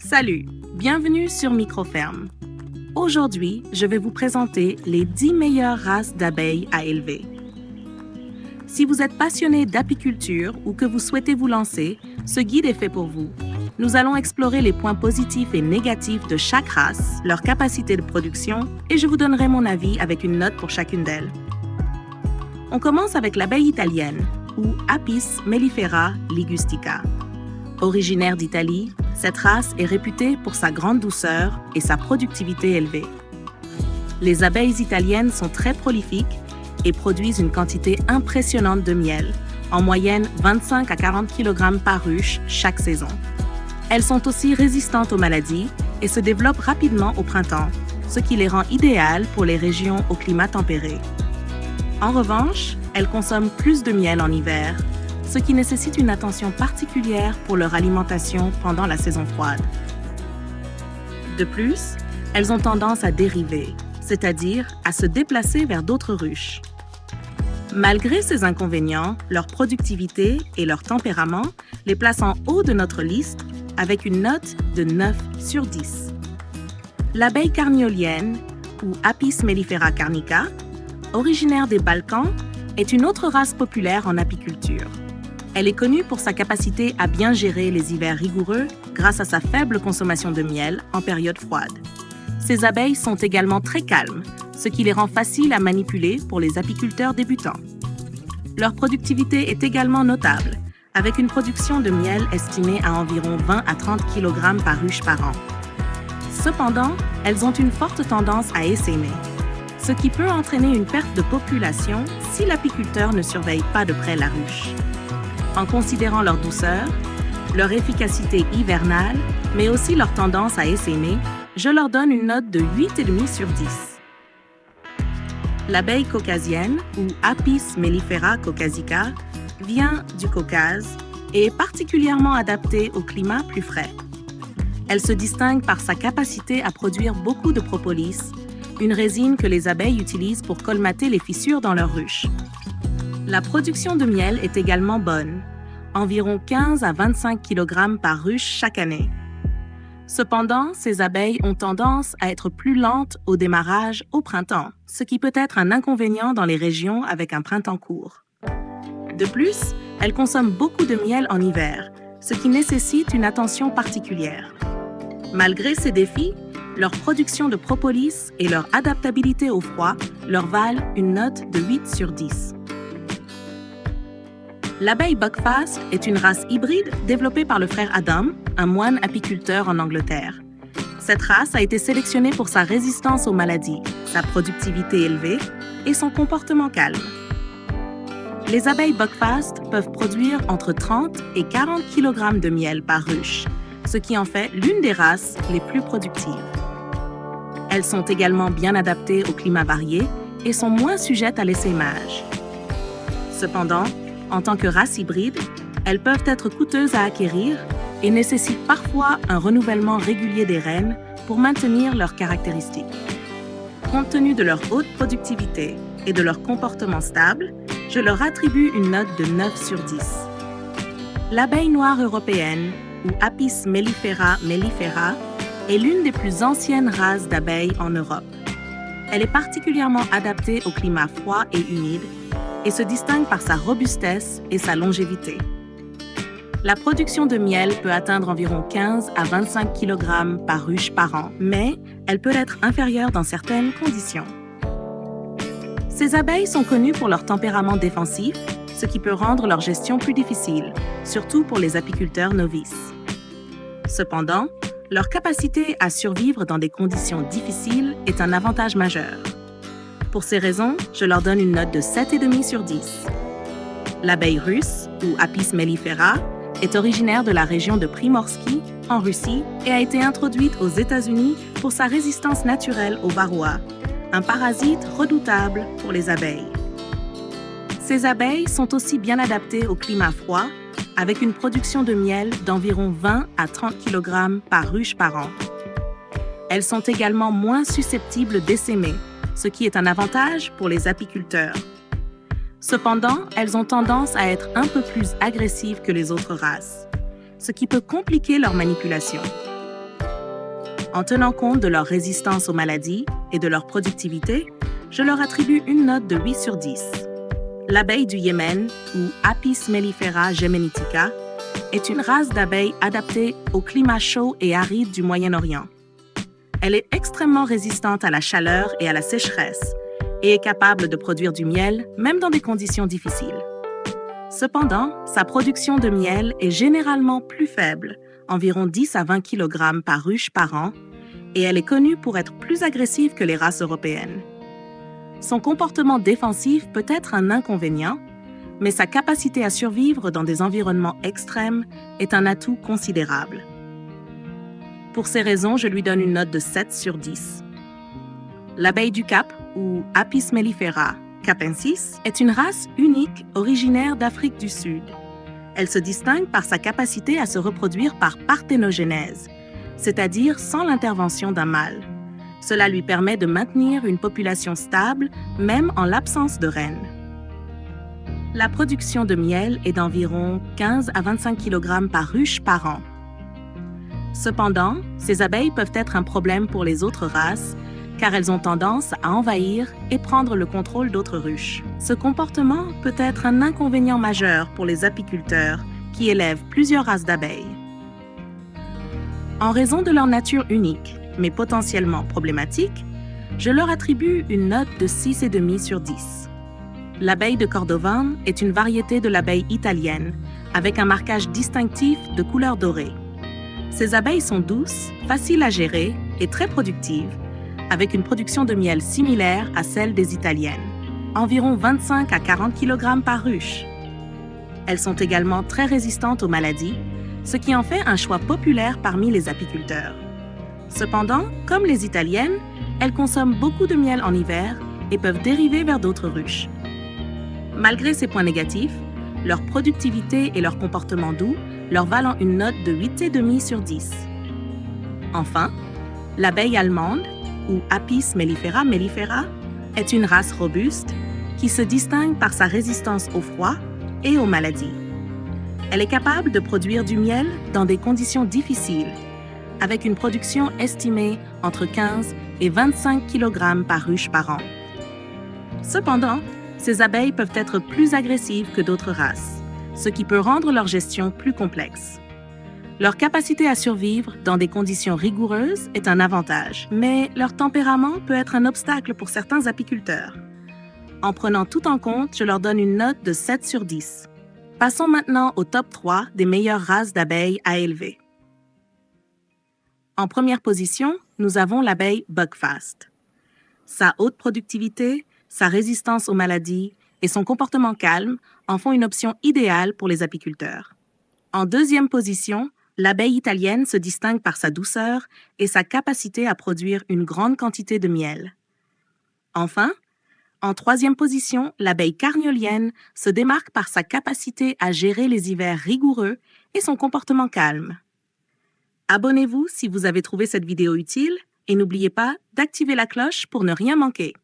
Salut, bienvenue sur Microferme. Aujourd'hui, je vais vous présenter les 10 meilleures races d'abeilles à élever. Si vous êtes passionné d'apiculture ou que vous souhaitez vous lancer, ce guide est fait pour vous. Nous allons explorer les points positifs et négatifs de chaque race, leur capacité de production, et je vous donnerai mon avis avec une note pour chacune d'elles. On commence avec l'abeille italienne, ou Apis mellifera ligustica. Originaire d'Italie, cette race est réputée pour sa grande douceur et sa productivité élevée. Les abeilles italiennes sont très prolifiques et produisent une quantité impressionnante de miel, en moyenne 25 à 40 kg par ruche chaque saison. Elles sont aussi résistantes aux maladies et se développent rapidement au printemps, ce qui les rend idéales pour les régions au climat tempéré. En revanche, elles consomment plus de miel en hiver, ce qui nécessite une attention particulière pour leur alimentation pendant la saison froide. De plus, elles ont tendance à dériver, c'est-à-dire à se déplacer vers d'autres ruches. Malgré ces inconvénients, leur productivité et leur tempérament les placent en haut de notre liste avec une note de 9 sur 10. L'abeille carniolienne, ou Apis mellifera carnica, originaire des Balkans, est une autre race populaire en apiculture. Elle est connue pour sa capacité à bien gérer les hivers rigoureux grâce à sa faible consommation de miel en période froide. Ces abeilles sont également très calmes, ce qui les rend faciles à manipuler pour les apiculteurs débutants. Leur productivité est également notable, avec une production de miel estimée à environ 20 à 30 kg par ruche par an. Cependant, elles ont une forte tendance à essaimer, ce qui peut entraîner une perte de population si l'apiculteur ne surveille pas de près la ruche. En considérant leur douceur, leur efficacité hivernale, mais aussi leur tendance à essaimer, je leur donne une note de 8,5 sur 10. L'abeille caucasienne, ou Apis mellifera caucasica, vient du Caucase et est particulièrement adaptée au climat plus frais. Elle se distingue par sa capacité à produire beaucoup de propolis, une résine que les abeilles utilisent pour colmater les fissures dans leurs ruches. La production de miel est également bonne, environ 15 à 25 kg par ruche chaque année. Cependant, ces abeilles ont tendance à être plus lentes au démarrage au printemps, ce qui peut être un inconvénient dans les régions avec un printemps court. De plus, elles consomment beaucoup de miel en hiver, ce qui nécessite une attention particulière. Malgré ces défis, leur production de propolis et leur adaptabilité au froid leur valent une note de 8 sur 10. L'abeille Buckfast est une race hybride développée par le frère Adam, un moine apiculteur en Angleterre. Cette race a été sélectionnée pour sa résistance aux maladies, sa productivité élevée et son comportement calme. Les abeilles Buckfast peuvent produire entre 30 et 40 kg de miel par ruche, ce qui en fait l'une des races les plus productives. Elles sont également bien adaptées au climat varié et sont moins sujettes à l'essaimage. Cependant, en tant que race hybride, elles peuvent être coûteuses à acquérir et nécessitent parfois un renouvellement régulier des reines pour maintenir leurs caractéristiques. Compte tenu de leur haute productivité et de leur comportement stable, je leur attribue une note de 9 sur 10. L'abeille noire européenne, ou Apis mellifera mellifera, est l'une des plus anciennes races d'abeilles en Europe. Elle est particulièrement adaptée au climat froid et humide et se distingue par sa robustesse et sa longévité. La production de miel peut atteindre environ 15 à 25 kg par ruche par an, mais elle peut être inférieure dans certaines conditions. Ces abeilles sont connues pour leur tempérament défensif, ce qui peut rendre leur gestion plus difficile, surtout pour les apiculteurs novices. Cependant, leur capacité à survivre dans des conditions difficiles est un avantage majeur. Pour ces raisons, je leur donne une note de 7,5 sur 10. L'abeille russe, ou Apis mellifera, est originaire de la région de Primorsky, en Russie, et a été introduite aux États-Unis pour sa résistance naturelle au varroa, un parasite redoutable pour les abeilles. Ces abeilles sont aussi bien adaptées au climat froid, avec une production de miel d'environ 20 à 30 kg par ruche par an. Elles sont également moins susceptibles d'essaimer, ce qui est un avantage pour les apiculteurs. Cependant, elles ont tendance à être un peu plus agressives que les autres races, ce qui peut compliquer leur manipulation. En tenant compte de leur résistance aux maladies et de leur productivité, je leur attribue une note de 8 sur 10. L'abeille du Yémen, ou Apis mellifera gemenitica, est une race d'abeilles adaptée au climat chaud et aride du Moyen-Orient. Elle est extrêmement résistante à la chaleur et à la sécheresse et est capable de produire du miel même dans des conditions difficiles. Cependant, sa production de miel est généralement plus faible, environ 10 à 20 kg par ruche par an, et elle est connue pour être plus agressive que les races européennes. Son comportement défensif peut être un inconvénient, mais sa capacité à survivre dans des environnements extrêmes est un atout considérable. Pour ces raisons, je lui donne une note de 7 sur 10. L'abeille du Cap, ou Apis mellifera capensis, est une race unique originaire d'Afrique du Sud. Elle se distingue par sa capacité à se reproduire par parthénogenèse, c'est-à-dire sans l'intervention d'un mâle. Cela lui permet de maintenir une population stable, même en l'absence de reine. La production de miel est d'environ 15 à 25 kg par ruche par an. Cependant, ces abeilles peuvent être un problème pour les autres races, car elles ont tendance à envahir et prendre le contrôle d'autres ruches. Ce comportement peut être un inconvénient majeur pour les apiculteurs qui élèvent plusieurs races d'abeilles. En raison de leur nature unique, mais potentiellement problématique, je leur attribue une note de 6,5 sur 10. L'abeille de Cordovan est une variété de l'abeille italienne, avec un marquage distinctif de couleur dorée. Ces abeilles sont douces, faciles à gérer et très productives, avec une production de miel similaire à celle des italiennes, environ 25 à 40 kg par ruche. Elles sont également très résistantes aux maladies, ce qui en fait un choix populaire parmi les apiculteurs. Cependant, comme les italiennes, elles consomment beaucoup de miel en hiver et peuvent dériver vers d'autres ruches. Malgré ces points négatifs, leur productivité et leur comportement doux leur valent une note de 8,5 sur 10. Enfin, l'abeille allemande, ou Apis mellifera mellifera, est une race robuste qui se distingue par sa résistance au froid et aux maladies. Elle est capable de produire du miel dans des conditions difficiles, avec une production estimée entre 15 et 25 kg par ruche par an. Cependant, ces abeilles peuvent être plus agressives que d'autres races, ce qui peut rendre leur gestion plus complexe. Leur capacité à survivre dans des conditions rigoureuses est un avantage, mais leur tempérament peut être un obstacle pour certains apiculteurs. En prenant tout en compte, je leur donne une note de 7 sur 10. Passons maintenant au top 3 des meilleures races d'abeilles à élever. En première position, nous avons l'abeille Buckfast. Sa haute productivité, sa résistance aux maladies et son comportement calme en font une option idéale pour les apiculteurs. En deuxième position, l'abeille italienne se distingue par sa douceur et sa capacité à produire une grande quantité de miel. Enfin, en troisième position, l'abeille carniolienne se démarque par sa capacité à gérer les hivers rigoureux et son comportement calme. Abonnez-vous si vous avez trouvé cette vidéo utile et n'oubliez pas d'activer la cloche pour ne rien manquer.